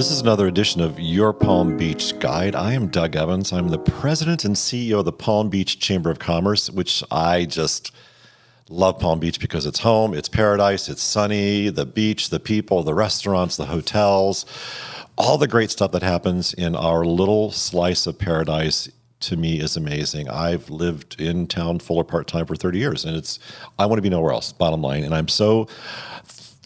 This is another edition of Your Palm Beach Guide. I am Doug Evans. I'm the president and CEO of the Palm Beach Chamber of Commerce, which I just love Palm Beach because it's home, it's paradise, it's sunny, the beach, the people, the restaurants, the hotels, all the great stuff that happens in our little slice of paradise to me is amazing. I've lived in town full or part-time for 30 years, and I want to be nowhere else, bottom line. And I'm so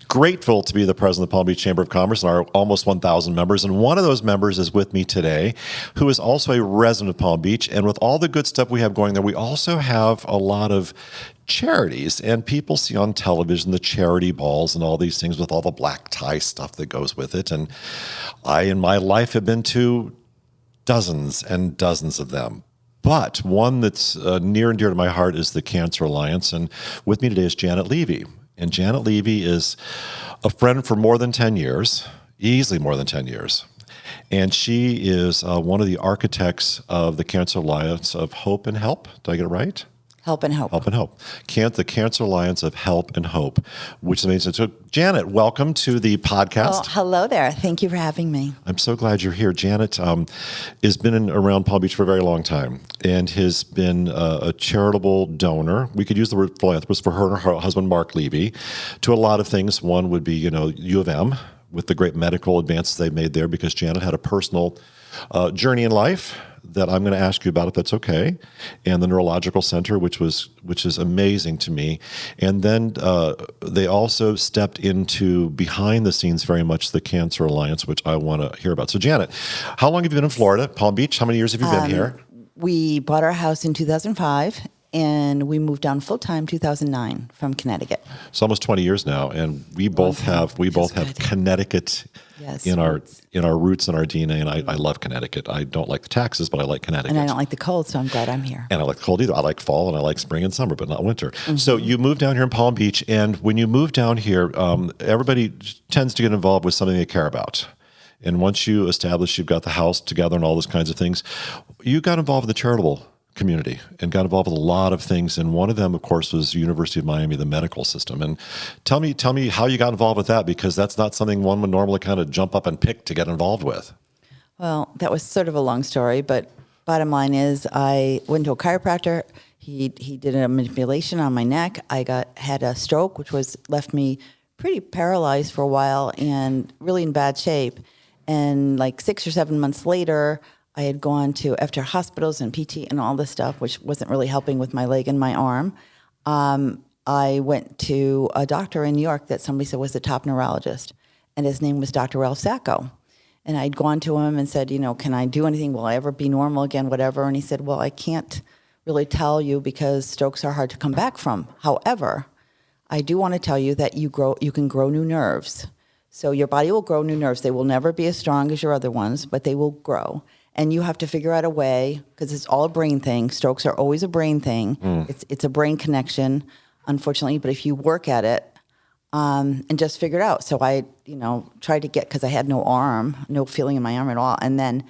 grateful to be the president of the Palm Beach Chamber of Commerce and our almost 1,000 members. And one of those members is with me today, who is also a resident of Palm Beach. And with all the good stuff we have going there, we also have a lot of charities. And people see on television the charity balls and all these things with all the black tie stuff that goes with it. And I, in my life, have been to dozens and dozens of them. But one that's near and dear to my heart is the Cancer Alliance. And with me today is Janet Levy. And Janet Levy is a friend for more than 10 years, easily more than 10 years. And she is one of the architects of the Cancer Alliance of Hope and Help. Did I get it right? Help and Hope. Help and Hope. The Cancer Alliance of Help and Hope, which is amazing. So, Janet, welcome to the podcast. Well, hello there. Thank you for having me. I'm so glad you're here. Janet has been around Palm Beach for a very long time and has been a charitable donor. We could use the word philanthropist for her and her husband, Mark Levy, to a lot of things. One would be, U of M with the great medical advances they've made there, because Janet had a personal journey in life that I'm going to ask you about, if that's okay, and the Neurological Center, which is amazing to me. And then they also stepped into behind the scenes very much the Cancer Alliance, which I want to hear about. So Janet, how long have you been in Florida, Palm Beach? How many years have you been here? We bought our house in 2005, and we moved down full time 2009 from Connecticut. It's almost 20 years now, and we both have Connecticut in our roots and our DNA, and I love Connecticut. I don't like the taxes, but I like Connecticut. And I don't like the cold, so I'm glad I'm here. And I like the cold either. I like fall and I like spring and summer, but not winter. Mm-hmm. So you moved down here in Palm Beach, and when you move down here, everybody tends to get involved with something they care about. And once you establish you've got the house together and all those kinds of things, you got involved in the charitable community and got involved with a lot of things. And one of them, of course, was University of Miami, the medical system. And tell me how you got involved with that, because that's not something one would normally kind of jump up and pick to get involved with. Well, that was sort of a long story, but bottom line is I went to a chiropractor. He did a manipulation on my neck. I had a stroke, which left me pretty paralyzed for a while and really in bad shape. And like 6 or 7 months later, I had gone to, after hospitals and PT and all this stuff, which wasn't really helping with my leg and my arm, I went to a doctor in New York that somebody said was the top neurologist, and his name was Dr. Ralph Sacco. And I'd gone to him and said, can I do anything? Will I ever be normal again, whatever? And he said, well, I can't really tell you because strokes are hard to come back from. However, I do want to tell you that you can grow new nerves. So your body will grow new nerves. They will never be as strong as your other ones, but they will grow. And you have to figure out a way, because it's all a brain thing. Strokes are always a brain thing. It's a brain connection, unfortunately. But if you work at it and just figure it out. So I, tried to get, because I had no feeling in my arm at all. And then,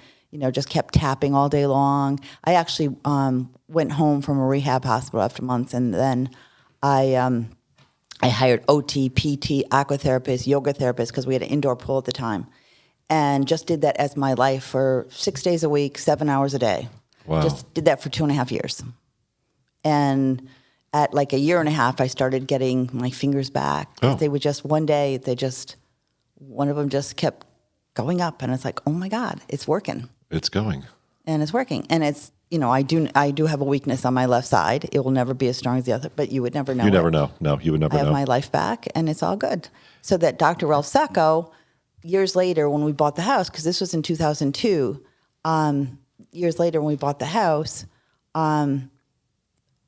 just kept tapping all day long. I actually went home from a rehab hospital after months. And then I hired OT, PT, aquatherapist, yoga therapist, because we had an indoor pool at the time. And just did that as my life for 6 days a week, 7 hours a day. Wow. Just did that for 2.5 years. And at like a year and a half, I started getting my fingers back. Oh. They would just, one day, one of them just kept going up. And it's like, oh my God, it's working. It's going. And it's working. And it's, I do have a weakness on my left side. It will never be as strong as the other, but you would never know. You never know. No, you would never know. I have my life back, and it's all good. So that Dr. Ralph Sacco, years later, when we bought the house, because this was in 2002, years later when we bought the house, Donna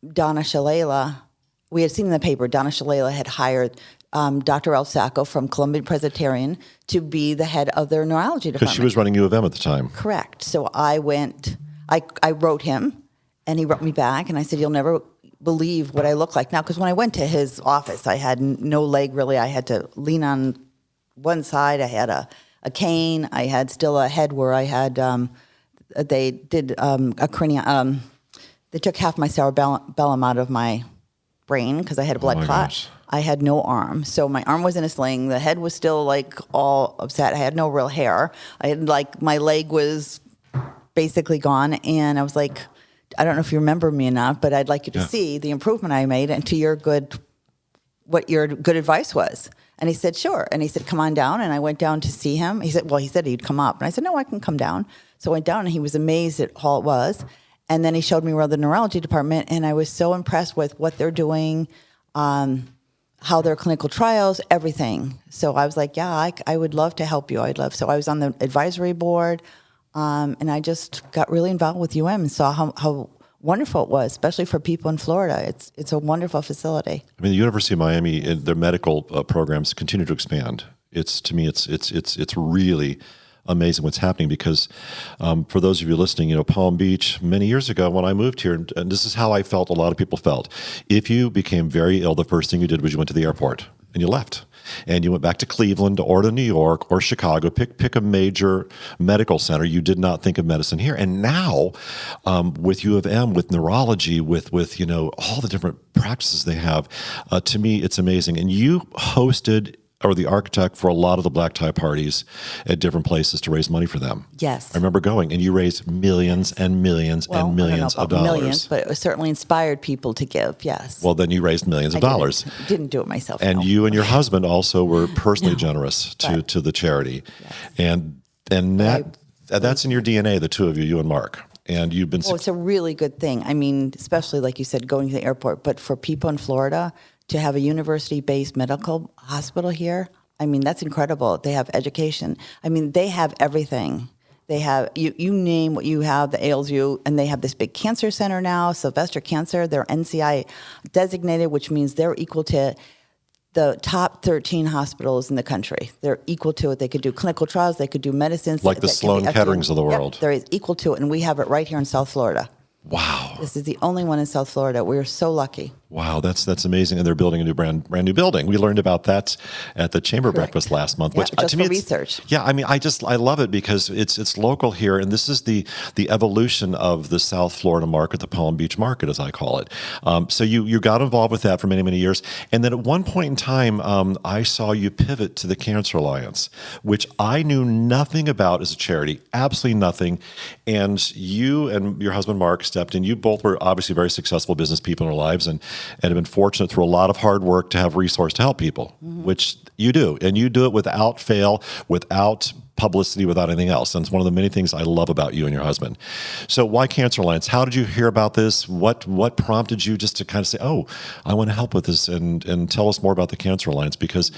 Shalala, we had seen in the paper, Donna Shalala had hired Dr. Ralph Sacco from Columbia Presbyterian to be the head of their neurology department. Because she was running U of M at the time. Correct. So I wrote him, and he wrote me back, and I said, you'll never believe what I look like now. Because when I went to his office, I had no leg, really. I had to lean on one side. I had a cane. I had still a head where I had, they did a cranium, they took half my cerebellum out of my brain because I had a blood my clot. gosh. I had no arm. So my arm was in a sling. The head was still like all upset. I had no real hair. I had like, my leg was basically gone. And I was like, I don't know if you remember me or not, but I'd like you to Yeah. see the improvement I made and to what your good advice was. And he said, sure. And he said, come on down. And I went down to see him. He said he'd come up. And I said, no, I can come down. So I went down and he was amazed at how it was. And then he showed me around the neurology department. And I was so impressed with what they're doing, how their clinical trials, everything. So I was like, yeah, I would love to help you. So I was on the advisory board. And I just got really involved with UM and saw how wonderful it was, especially for people in Florida. It's a wonderful facility. I mean, the University of Miami, their medical programs continue to expand. To me, it's really amazing what's happening because for those of you listening, Palm Beach, many years ago when I moved here, and this is how I felt, a lot of people felt. If you became very ill, the first thing you did was you went to the airport and you left. And you went back to Cleveland or to New York or Chicago, pick a major medical center. You did not think of medicine here. And now with U of M, with neurology, with all the different practices they have, to me, it's amazing. And you hosted or the architect for a lot of the black tie parties at different places to raise money for them. Yes. I remember going, and you raised millions and millions and millions of dollars. Millions, but it certainly inspired people to give, yes. Well, then you raised millions of dollars. Didn't do it myself. And no. you and your husband also were personally generous to the charity. Yes. And that's in your DNA, the two of you, you and Mark. And you've been... Well, it's a really good thing. I mean, especially like you said, going to the airport, but for people in Florida to have a university-based medical hospital here, I mean, that's incredible. They have education. I mean, they have everything. They have, you name what you have that ails you, and they have this big cancer center now, Sylvester Cancer. They're NCI designated, which means they're equal to the top 13 hospitals in the country. They're equal to it. They could do clinical trials. They could do medicines. Like the Sloan Ketterings of the world. Yep, they're equal to it, and we have it right here in South Florida. Wow. This is the only one in South Florida. We're so lucky. Wow, that's amazing. And they're building a new brand new building. We learned about that at the Chamber breakfast last month. Yeah, Which just to me, for research. Yeah, I mean, I love it because it's local here, and this is the evolution of the South Florida market, the Palm Beach market, as I call it. So you got involved with that for many, many years, and then at one point in time, I saw you pivot to the Cancer Alliance, which I knew nothing about as a charity, absolutely nothing. And you and your husband Mark stepped in. You both were obviously very successful business people in their lives, and have been fortunate through a lot of hard work to have resource to help people, which you do. And you do it without fail, without publicity, without anything else. And it's one of the many things I love about you and your husband. So why Cancer Alliance? How did you hear about this? What prompted you just to kind of say, oh, I want to help with this, and tell us more about the Cancer Alliance? Because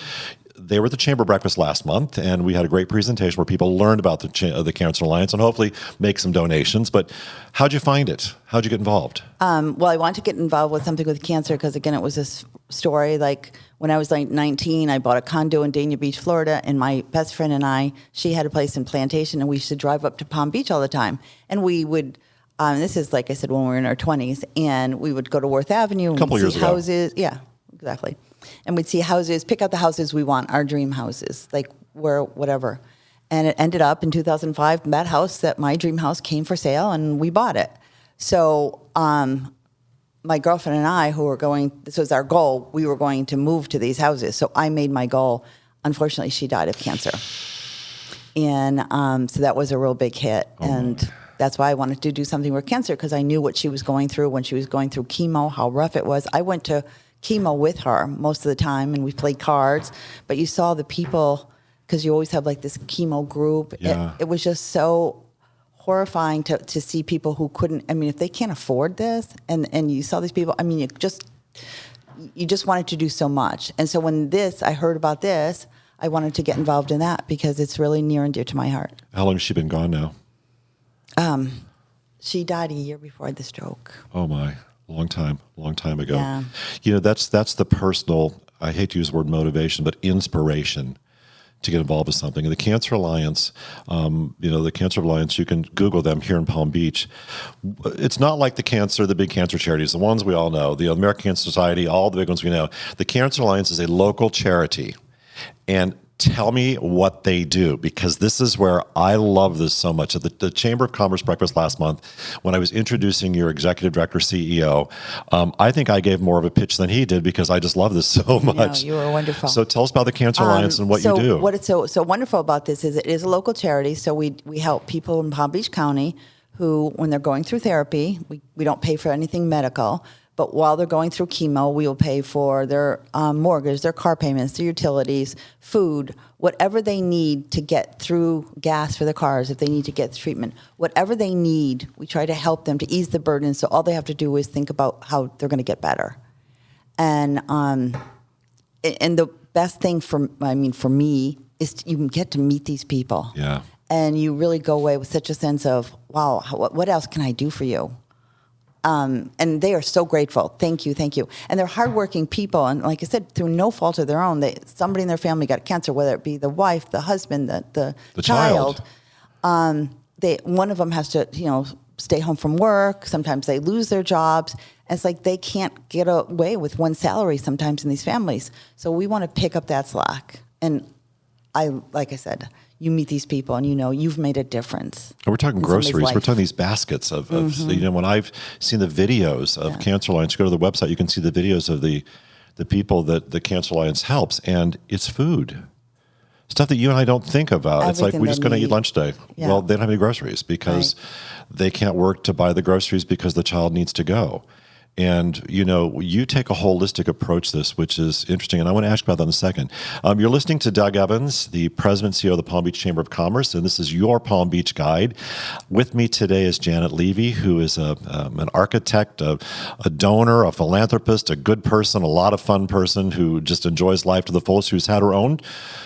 they were at the Chamber breakfast last month, and we had a great presentation where people learned about the Cancer Alliance and hopefully make some donations. But how'd you find it? How'd you get involved? Well, I wanted to get involved with something with cancer because, again, it was this story. Like when I was like 19, I bought a condo in Dania Beach, Florida, and my best friend and I, she had a place in Plantation, and we used to drive up to Palm Beach all the time. And we would, this is like I said, when we were in our 20s, and we would go to Worth Avenue and we'd see houses. Yeah, exactly. And we'd see houses, pick out the houses we want, our dream houses, like where, whatever. And it ended up in 2005, that house, that my dream house, came for sale, and we bought it. So my girlfriend and I, this was our goal, we were going to move to these houses. So I made my goal. Unfortunately, she died of cancer. And so that was a real big hit. And that's why I wanted to do something with cancer, because I knew what she was going through when she was going through chemo, how rough it was. I went to chemo with her most of the time, and we played cards, but you saw the people, because you always have like this chemo group. Yeah. It was just so horrifying to see people who couldn't, I mean, if they can't afford this, and you saw these people, I mean, you just wanted to do so much. And so when I heard about this, I wanted to get involved in that because it's really near and dear to my heart. How long has she been gone now? She died a year before the stroke. Oh my. Long time ago. Yeah. That's the personal, I hate to use the word motivation, but inspiration to get involved with something. And the Cancer Alliance, the Cancer Alliance, you can Google them here in Palm Beach. It's not like the big cancer charities, the ones we all know, the American Cancer Society, all the big ones we know. The Cancer Alliance is a local charity. And Tell me what they do, because this is where I love this so much. At the Chamber of Commerce breakfast last month, when I was introducing your executive director, CEO, I think I gave more of a pitch than he did because I just love this so much. You were wonderful. So tell us about the Cancer Alliance and what you do. What is so wonderful about this is it is a local charity. So we help people in Palm Beach County who, when they're going through therapy, we don't pay for anything medical. But while they're going through chemo, we will pay for their mortgage, their car payments, their utilities, food, whatever they need to get through, gas for their cars, if they need to get treatment. Whatever they need, we try to help them to ease the burden, so all they have to do is think about how they're going to get better. And the best thing for me is you can get to meet these people. Yeah. And you really go away with such a sense of, wow, what else can I do for you? And they are so grateful. Thank you, thank you. And they're hardworking people. And like I said, through no fault of their own, somebody in their family got cancer, whether it be the wife, the husband, the child. One of them has to, stay home from work. Sometimes they lose their jobs. And it's like they can't get away with one salary sometimes in these families. So we want to pick up that slack. And like I said, you meet these people and you've made a difference. And we're talking groceries. We're talking these baskets of when I've seen the videos of Cancer Alliance, you go to the website, you can see the videos of the people that the Cancer Alliance helps, and it's food. Stuff that you and I don't think about. It's like, we're just going to eat lunch today. Yeah. Well, they don't have any groceries because they can't work to buy the groceries because the child needs to go. And, you take a holistic approach to this, which is interesting. And I want to ask about that in a second. You're listening to Doug Evans, the president and CEO of the Palm Beach Chamber of Commerce, and this is your Palm Beach Guide. With me today is Janet Levy, who is an architect, a donor, a philanthropist, a good person, a lot of fun person who just enjoys life to the fullest, who's had her own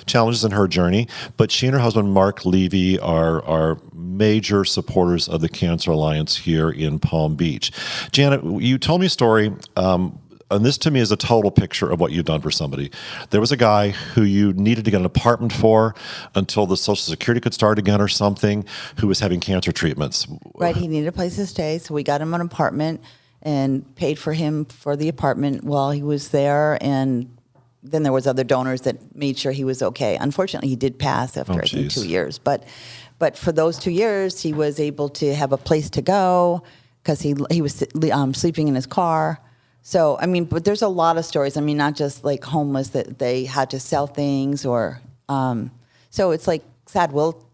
challenges in her journey. But she and her husband, Mark Levy, are major supporters of the Cancer Alliance here in Palm Beach. Janet, you told me a story, and this to me is a total picture of what you've done for somebody. There was a guy who you needed to get an apartment for until the Social Security could start again or something, who was having cancer treatments. Right, he needed a place to stay, so we got him an apartment and paid for him for the apartment while he was there, and then there was other donors that made sure he was okay. Unfortunately, he did pass after, I think, 2 years. But for those 2 years, he was able to have a place to go because he was sleeping in his car. So, but there's a lot of stories. Not just like homeless that they had to sell things or, so it's like sad. Well,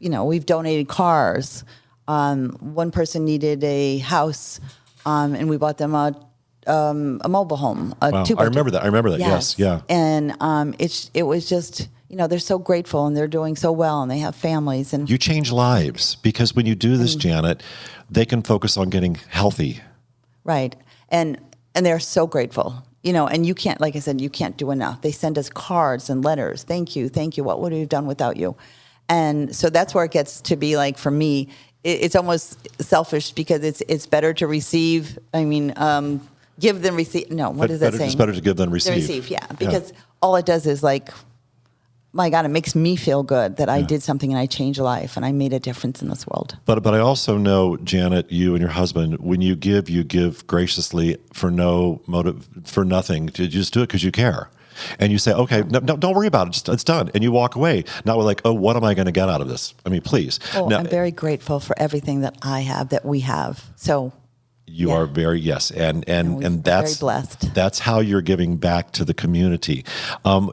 we've donated cars. One person needed a house, and we bought them a mobile home. Wow. I remember that. Yes. Yeah. And it was just, they're so grateful and they're doing so well and they have families. And you change lives because when you do this, Janet, they can focus on getting healthy. Right. And they're so grateful, and you can't, like I said, you can't do enough. They send us cards and letters. Thank you. What would we have done without you? And so that's where it gets to be like, for me, it's almost selfish because it's better to receive. Give than receive. No, what is that saying? It's better to give than receive. Receive, yeah. Because all it does is like, my God, it makes me feel good that I did something and I changed a life and I made a difference in this world. But I also know, Janet, you and your husband, when you give graciously for no motive, for nothing. You just do it because you care. And you say, okay, no, don't worry about it. It's done. And you walk away. Not with like, oh, what am I going to get out of this? Please. Oh, now, I'm very grateful for everything that I have, that we have. So you are very, yes. And that's very blessed. That's how you're giving back to the community.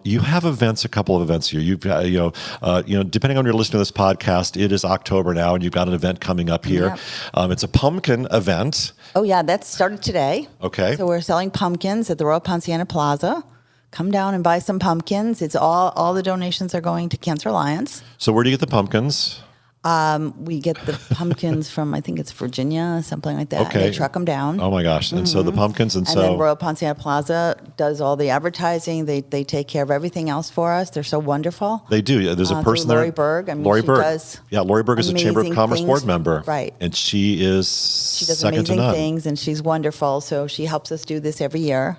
You have events, a couple of events here. You've got, depending on your listening to this podcast, it is October now, and you've got an event coming up here. Yep. It's a pumpkin event. Oh yeah. That started today. Okay. So we're selling pumpkins at the Royal Ponciana Plaza. Come down and buy some pumpkins. It's all the donations are going to Cancer Alliance. So where do you get the pumpkins? We get the pumpkins from, I think it's Virginia, something like that. Okay. They truck them down. Oh my gosh. And so the pumpkins, and then Royal Ponciana Plaza does all the advertising. They take care of everything else for us. They're so wonderful. They do. There's a person there. Lori Berg. Lori Berg. Lori Berg is a Chamber of Commerce board member. Right. And she does second to none. amazing things, and she's wonderful. So she helps us do this every year.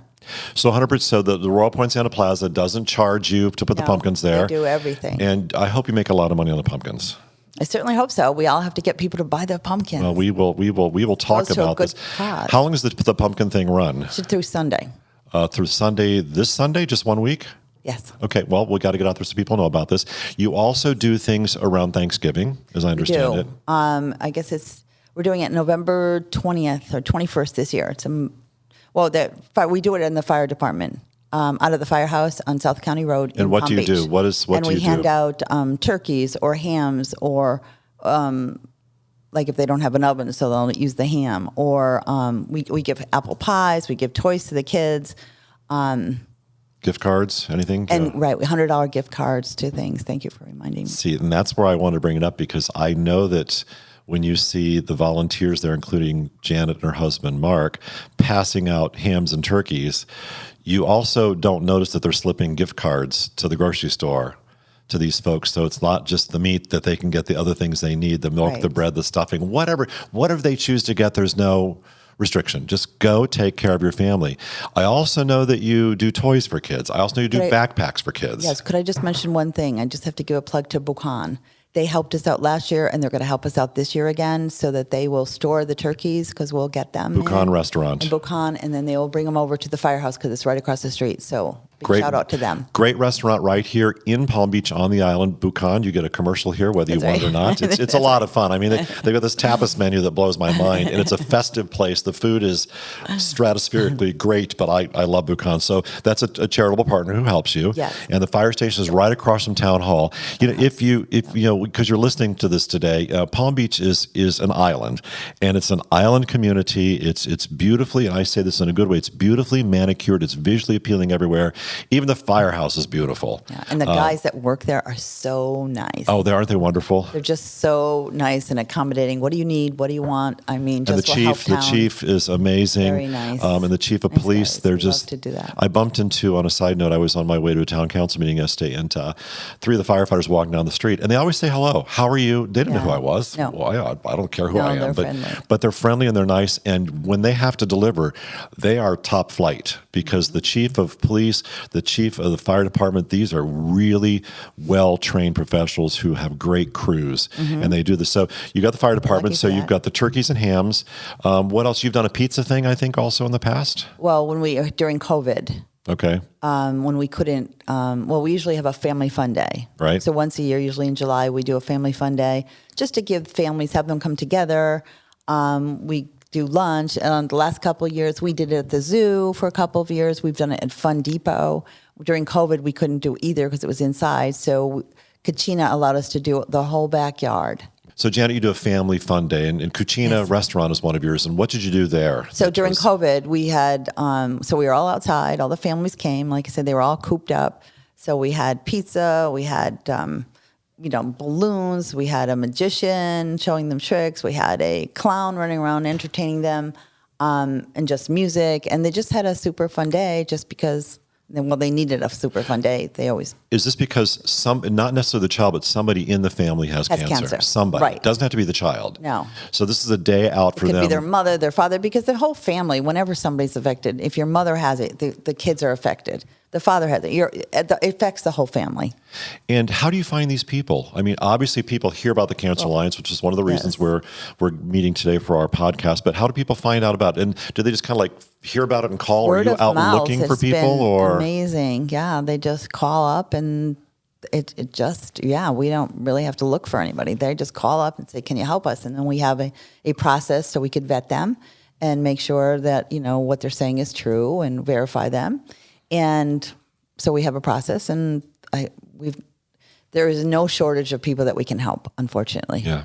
So 100%. So the Royal Ponciana Plaza doesn't charge you to put the pumpkins there. They do everything. And I hope you make a lot of money on the pumpkins. I certainly hope so. We all have to get people to buy the pumpkins. Well, we will talk about this. Cause. How long does the pumpkin thing run? Through Sunday. Through Sunday, this Sunday, just 1 week? Yes. Okay, well, we got to get out there so people know about this. You also do things around Thanksgiving, as I understand it. I guess we're doing it November 20th or 21st this year. We do it in the fire department, out of the firehouse on South County Road in And what Palm do you Beach. do? What and do you we hand do? out turkeys or hams, or like if they don't have an oven, so they'll use the ham. Or we give apple pies. We give toys to the kids. Gift cards, anything? And right, $100 gift cards to things. Thank you for reminding me. See, and that's where I wanted to bring it up, because I know that when you see the volunteers there, including Janet and her husband, Mark, passing out hams and turkeys, you also don't notice that they're slipping gift cards to the grocery store to these folks. So it's not just the meat, that they can get the other things they need, the milk, Right. the bread, the stuffing, whatever they choose to get. There's no restriction. Just go take care of your family. I also know that you do toys for kids. I also know you do backpacks for kids. Yes. Could I just mention one thing? I just have to give a plug to Buchan. They helped us out last year, and they're going to help us out this year again, so that they will store the turkeys, because we'll get them. Buchan Restaurant. In Buchan, and then they will bring them over to the firehouse, because it's right across the street. So big shout out to them. Great restaurant right here in Palm Beach on the island. Buchan, you get a commercial here, whether you want it or not. It's a lot of fun. I mean, they've got this tapas menu that blows my mind, and it's a festive place. The food is stratospherically great, but I love Buchan. So that's a charitable partner who helps you. Yes. And the fire station is right across from Town Hall. You know, if you know, because you're listening to this today, Palm Beach is an island, and it's an island community. It's beautifully, and I say this in a good way, it's beautifully manicured. It's visually appealing everywhere. Even the firehouse is beautiful. Yeah. And the guys that work there are so nice. Oh, aren't they wonderful? They're just so nice and accommodating. What do you need? What do you want? I mean, just the chief is amazing. Very nice. And the chief of police, guys. they're We just. love to do that. I bumped into, on a side note, I was on my way to a town council meeting yesterday, and 3 of the firefighters walking down the street, and they always say hello. How are you? They didn't know who I was. No. Well, I don't care who No, I am, they're friendly. but they're friendly and they're nice. And when they have to deliver, they are top flight, because the chief of police, the chief of the fire department, these are really well-trained professionals who have great crews, and they do this. So you got the fire department, so you've got the turkeys and hams. What else? You've done a pizza thing, I think, also in the past? Well, during COVID, Okay. when we couldn't, we usually have a family fun day. Right. So once a year, usually in July, we do a family fun day just to give families, have them come together. We do lunch. And the last couple of years, we did it at the zoo for a couple of years. We've done it at Fun Depot. During COVID, we couldn't do either because it was inside. So Kachina allowed us to do the whole backyard. So, Janet, you do a family fun day, and Cucina Restaurant is one of yours. And what did you do there? So during COVID, we had, so we were all outside. All the families came. Like I said, they were all cooped up. So we had pizza. We had, balloons. We had a magician showing them tricks. We had a clown running around entertaining them, and just music. And they just had a super fun day just because, they needed a super fun day. They always. Is this because not necessarily the child, but somebody in the family has cancer? Somebody. Right. It doesn't have to be the child. No. So this is a day out for them. It could be their mother, their father, because the whole family, whenever somebody's affected, if your mother has it, the kids are affected. The father has it. It affects the whole family. And how do you find these people? I mean, obviously people hear about the Cancer Alliance, which is one of the reasons we're meeting today for our podcast. But how do people find out about it? And do they just kind of like hear about it and call? Or are you out looking for people? Or amazing. Yeah, they just call up and it just, we don't really have to look for anybody. They just call up and say, can you help us? And then we have a process so we could vet them and make sure that, what they're saying is true and verify them. And so we have a process, and there is no shortage of people that we can help, unfortunately. Yeah.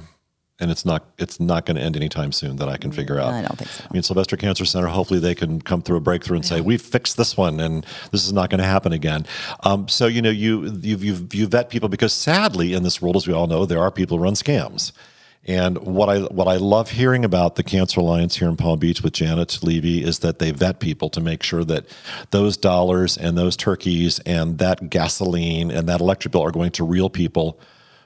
And it's not going to end anytime soon that I can figure out. I don't think so. I mean, Sylvester Cancer Center, hopefully they can come through a breakthrough and say, we've fixed this one and this is not going to happen again. So, you vet people, because sadly in this world, as we all know, there are people who run scams. And what I love hearing about the Cancer Alliance here in Palm Beach with Janet Levy is that they vet people to make sure that those dollars and those turkeys and that gasoline and that electric bill are going to real people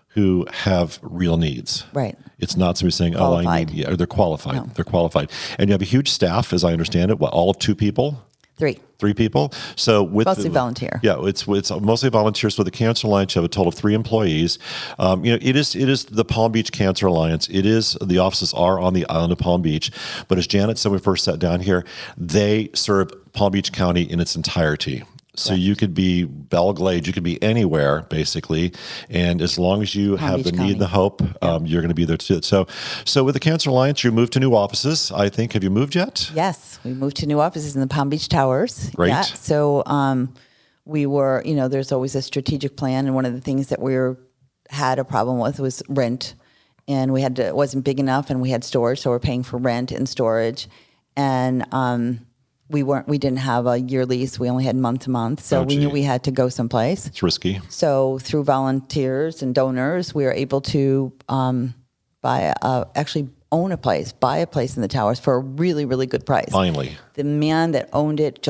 who have real needs. Right. It's not somebody saying, qualified. I need, they're qualified. No. They're qualified. And you have a huge staff, as I understand it, all of 2 people? 3 people. So mostly volunteer. Yeah, it's mostly volunteers. So the Cancer Alliance, you have a total of 3 employees. It is the Palm Beach Cancer Alliance. The offices are on the island of Palm Beach. But as Janet said when we first sat down here, they serve Palm Beach County in its entirety. So you could be Belglade, you could be anywhere basically, and as long as you have Beach the need County. and the hope, you're going to be there too. So with the Cancer Alliance, you moved to new offices. I think. Have you moved yet? Yes, we moved to new offices in the Palm Beach Towers. Great. Yeah. So we were, there's always a strategic plan, and one of the things that had a problem with was rent, and it wasn't big enough, and we had storage, so we're paying for rent and storage, and we didn't have a year lease. We only had month to month, so we knew we had to go someplace. It's risky. So through volunteers and donors, we were able to buy a place in the towers for a really, really good price. Finally. The man that owned it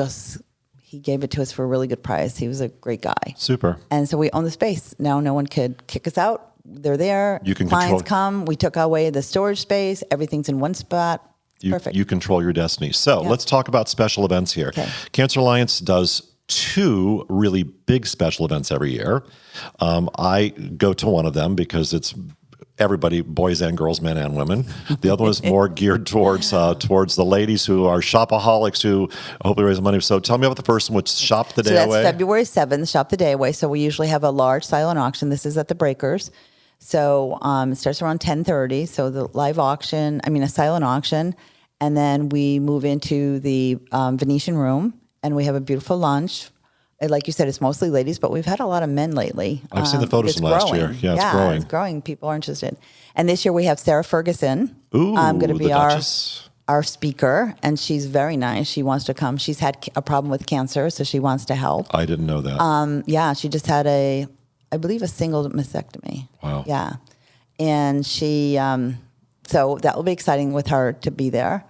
he gave it to us for a really good price. He was a great guy. Super. And so we own the space. Now no one could kick us out. They're there. You can Clients control. come. We took away the storage space. Everything's in one spot. Perfect. You control your destiny. So let's talk about special events here. Okay. Cancer Alliance does 2 really big special events every year. I go to one of them because it's everybody, boys and girls, men and women. The other one is more geared towards the ladies who are shopaholics who hopefully raise money. So tell me about the first one, which is Shop the Day So Away. that's February 7th, Shop the Day Away. So we usually have a large silent auction. This is at the Breakers. So it starts around 10:30. So the a silent auction. And then we move into the Venetian room, and we have a beautiful lunch. Like you said, it's mostly ladies, but we've had a lot of men lately. I've seen the photos It's from last growing. year. Yeah, it's growing. It's growing. People are interested. And this year we have Sarah Ferguson. Ooh, going to the be Duchess. our speaker, and she's very nice. She wants to come. She's had a problem with cancer, so she wants to help. I didn't know that. She just had I believe, a single mastectomy. Wow. Yeah. And she, so that will be exciting with her to be there.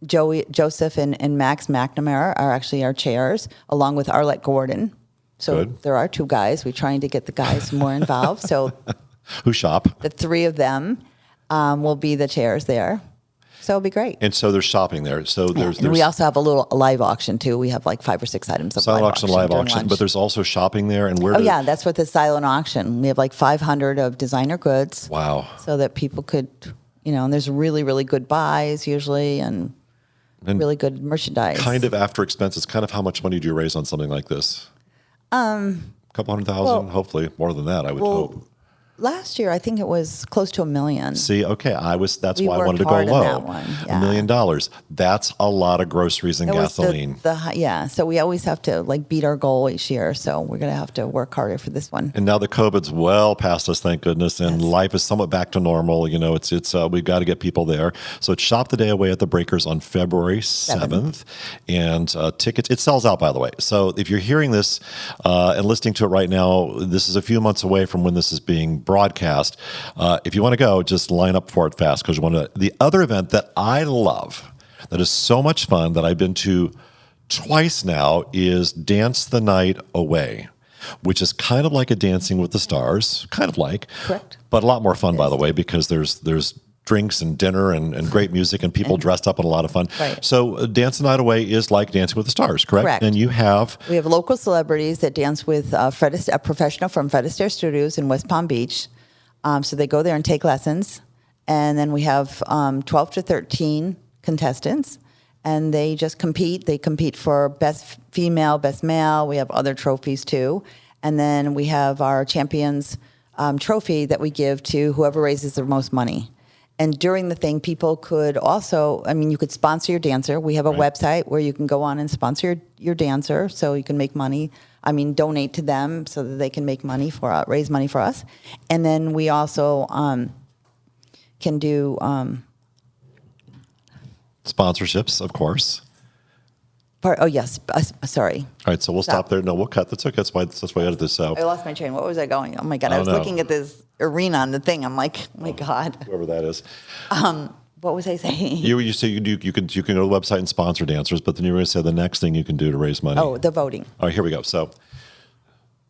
Joseph and Max McNamara are actually our chairs, along with Arlette Gordon. So Good. there are 2 guys. We're trying to get the guys more involved. So Who shop? the 3 of them will be the chairs there. So it'll be great. And so there's shopping there. So there's And we also have a little live auction too. We have like 5 or 6 items of silent auction, live during auction, lunch. but there's also shopping there. And where? Oh yeah, that's what the silent auction. We have like 500 of designer goods. Wow. So that people could, and there's really, really good buys usually, and really good merchandise. Kind of after expenses, kind of how much money do you raise on something like this? A couple $100,000, hopefully more than that. I would hope. Last year, I think it was close to $1 million. See, okay, that's We why I worked wanted to go hard on low. that one, yeah. $1 million. That's a lot of groceries and It was gasoline. yeah. So we always have to beat our goal each year. So we're going to have to work harder for this one. And now the COVID's well past us, thank goodness, and life is somewhat back to normal. It's we've got to get people there. So it's Shop the Day Away at the Breakers on February 7th, and tickets. It sells out, by the way. So if you're hearing this and listening to it right now, this is a few months away from when this is being broadcast. If you want to go, just line up for it fast because you want to. The other event that I love, that is so much fun, that I've been to twice now, is Dance the Night Away, which is kind of like a Dancing with the Stars, Correct. but a lot more fun, by the way, because there's drinks and dinner and great music and people dressed up and a lot of fun. Right. So Dance the Night Away is like Dancing with the Stars, correct? Correct. And we have local celebrities that dance with a professional from Fred Astaire Studios in West Palm Beach. So they go there and take lessons. And then we have 12 to 13 contestants. And they just compete. They compete for best female, best male. We have other trophies too. And then we have our champions trophy that we give to whoever raises the most money. And during the thing, people could also, you could sponsor your dancer. We have a website where you can go on and sponsor your dancer so you can make money. Donate to them so that they can make money raise money for us. And then we also can do sponsorships, of course. Sorry. All right, so we'll stop there. No, we'll cut. That's okay. That's why I edit this out. I lost my train. What was I going? Oh my God! I was don't know. looking at this arena on the thing. I'm like, oh my God. Whoever that is. What was I saying? You say you can go to the website and sponsor dancers, but then you were going to say the next thing you can do to raise money. Oh, the voting. All right, here we go. So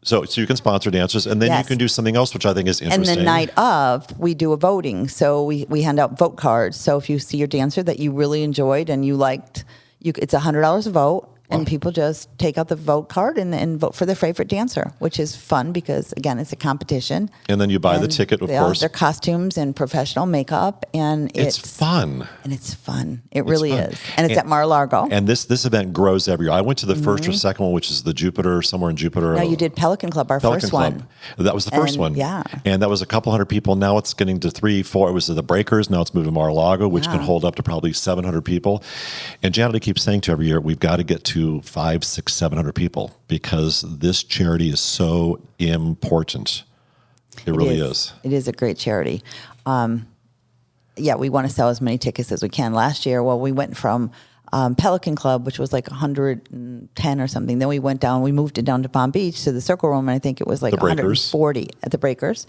you can sponsor dancers, and then you Yes. can do something else, which I think is interesting. And the night of, we do a voting. So we hand out vote cards. So if you see your dancer that you really enjoyed and you liked, it's $100 a vote. And people just take out the vote card and vote for their favorite dancer, which is fun because, again, it's a competition. And then you buy the ticket, of course. Their costumes and professional makeup, and it's fun. And it's fun. It really fun. is. And it's at Mar-a-Lago. And this event grows every year. I went to the first or second one, which is the Jupiter, somewhere in Jupiter. No, you did Pelican Club, our first one. That was the first one. Yeah. And that was a couple hundred people. Now it's getting to 3, 4. It was the Breakers. Now it's moved to Mar-a-Lago, which can hold up to probably 700 people. And Janet keeps saying to every year, we've got to get to 500, 600, 700 people because this charity is so important. It really is. It is a great charity. We want to sell as many tickets as we can. Last year, we went from Pelican Club, which was like 110 or something. Then we moved it down to Palm Beach to the Circle Room, and I think it was like 140 at the Breakers.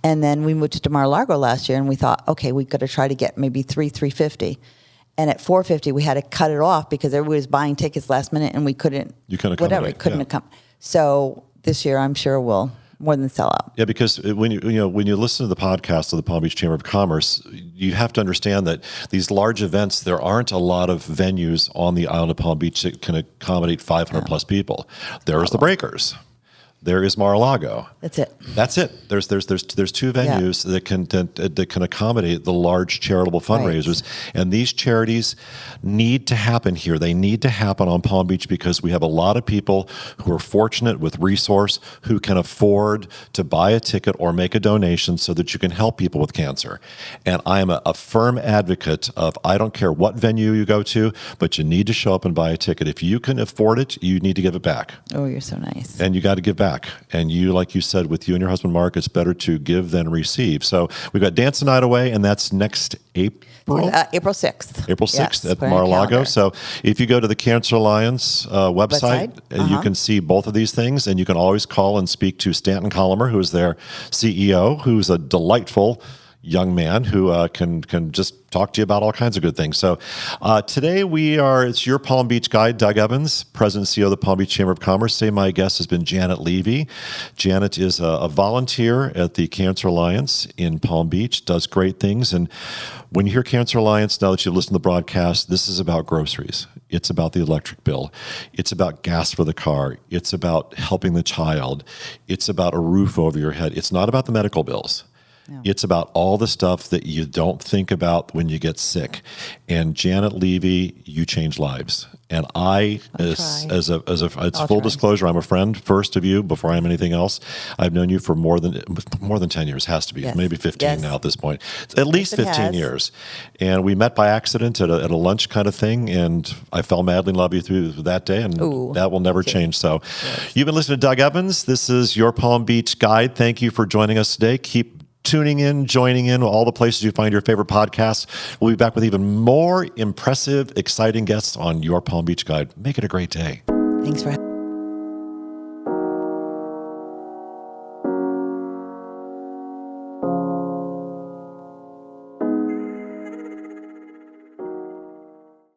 And then we moved to Mar-a-Lago last year, and we thought, okay, we got to try to get maybe 350. And at 450, we had to cut it off because everybody was buying tickets last minute, and we couldn't. You couldn't accommodate. So this year, I'm sure we'll more than sell out. Yeah, because when you listen to the podcast of the Palm Beach Chamber of Commerce, you have to understand that these large events, there aren't a lot of venues on the island of Palm Beach that can accommodate 500 plus people. There's the Breakers. There is Mar-a-Lago. That's it. There's two venues that can accommodate the large charitable fundraisers, and these charities need to happen here. They need to happen on Palm Beach because we have a lot of people who are fortunate with resource who can afford to buy a ticket or make a donation so that you can help people with cancer. And I am a firm advocate of I don't care what venue you go to, but you need to show up and buy a ticket. If you can afford it, you need to give it back. Oh, you're so nice. And you got to give back. And you, like you said, with you and your husband, Mark, it's better to give than receive. So we've got Dance the Night Away, and that's next April? April 6th. April 6th at Mar-a-Lago. So if you go to the Cancer Alliance website, you can see both of these things, and you can always call and speak to Stanton Collimer, who is their CEO, who's a delightful young man who can just talk to you about all kinds of good things. So today it's your Palm Beach guide, Doug Evans, President and CEO of the Palm Beach Chamber of Commerce. Today my guest has been Janet Levy. Janet is a volunteer at the Cancer Alliance in Palm Beach, does great things. And when you hear Cancer Alliance, now that you've listened to the broadcast, this is about groceries. It's about the electric bill. It's about gas for the car. It's about helping the child. It's about a roof over your head. It's not about the medical bills. Yeah. It's about all the stuff that you don't think about when you get sick. And Janet Levy, you change lives. And it's full disclosure, I'm a friend first of you before I'm anything else. I've known you for more than 10 years, has to be, maybe 15 now at this point. At least 15 years. And we met by accident at a lunch kind of thing, and I fell madly in love with you through that day, and that will never change. So you've been listening to Doug Evans. This is your Palm Beach Guide. Thank you for joining us today. Keep tuning in, joining in, all the places you find your favorite podcasts. We'll be back with even more impressive, exciting guests on your Palm Beach Guide. Make it a great day. Thanks for having me.